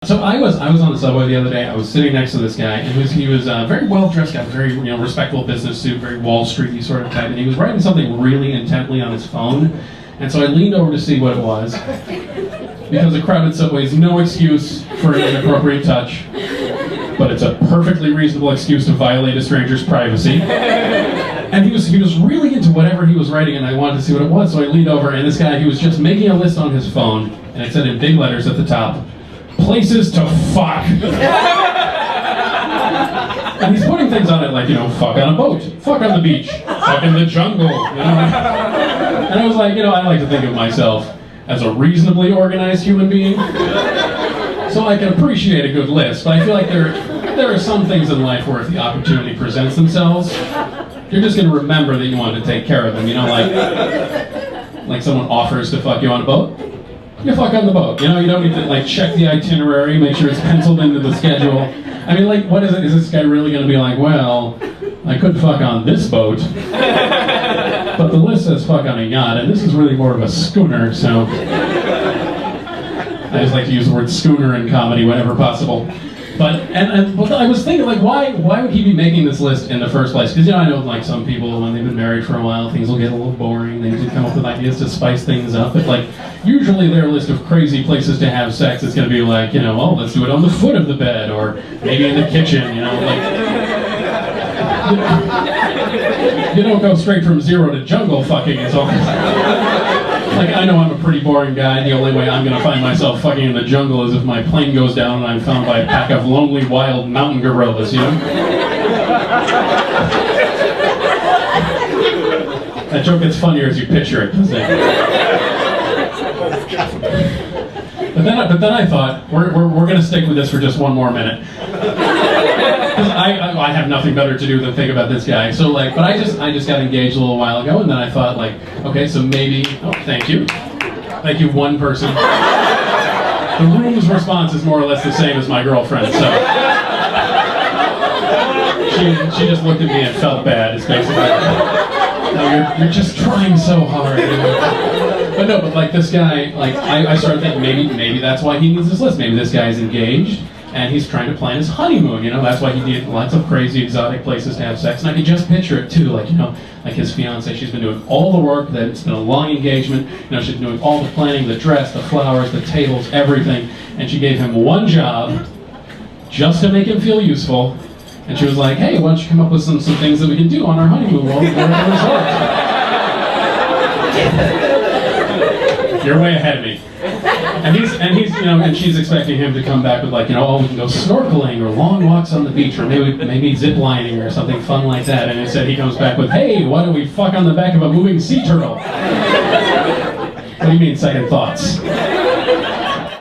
So I was on the subway the other day. I was sitting next to this guy, and he was a very well dressed guy, very respectable business suit, very Wall Street-y sort of type, and he was writing something really intently on his phone. And so I leaned over to see what it was, because a crowded subway is no excuse for an inappropriate touch, but it's a perfectly reasonable excuse to violate a stranger's privacy. And he was really into whatever he was writing, and I wanted to see what it was, so I leaned over, and this guy, he was just making a list on his phone, and it said in big letters at the top, "Places to fuck." And he's putting things on it like, fuck on a boat, fuck on the beach, fuck in the jungle, And I was like, I like to think of myself as a reasonably organized human being, so I can appreciate a good list, but I feel like there are some things in life where if the opportunity presents themselves, you're just going to remember that you wanted to take care of them, like someone offers to fuck you on a boat, you fuck on the boat, you don't need to check the itinerary, make sure it's penciled into the schedule. I mean, what is it? Is this guy really going to be like, well, I could fuck on this boat, but the list says fuck on a yacht, and this is really more of a schooner, so I just like to use the word schooner in comedy whenever possible. But I was thinking, why would he be making this list in the first place? Because I know some people, when they've been married for a while, things will get a little boring. They do come up with ideas to spice things up. But usually their list of crazy places to have sex is going to be let's do it on the foot of the bed, or maybe in the kitchen. You don't go straight from zero to jungle fucking. It's always I know I'm a pretty boring guy. The only way I'm going to find myself fucking in the jungle is if my plane goes down and I'm found by a pack of lonely, wild mountain gorillas, That joke gets funnier as you picture it, doesn't it? But then I thought, we're going to stick with this for just one more minute. Because I have nothing better to do than think about this guy. So but I just got engaged a little while ago, and then I thought okay, so maybe, thank you, one person. The room's response is more or less the same as my girlfriend, so she just looked at me and felt bad. It's basically, no, you're just trying so hard. But no, this guy, I started thinking maybe that's why he needs this list. Maybe this guy's engaged, and he's trying to plan his honeymoon, that's why he needed lots of crazy exotic places to have sex. And I could just picture it too, his fiance, she's been doing all the work, that it's been a long engagement, she's been doing all the planning, the dress, the flowers, the tables, everything, and she gave him one job, just to make him feel useful, and she was like, hey, why don't you come up with some things that we can do on our honeymoon while we're at the resort. You're way ahead of me. And he's and she's expecting him to come back with we can go snorkeling or long walks on the beach, or maybe zip lining or something fun like that. And instead he comes back with, hey, why don't we fuck on the back of a moving sea turtle? What do you mean, second thoughts?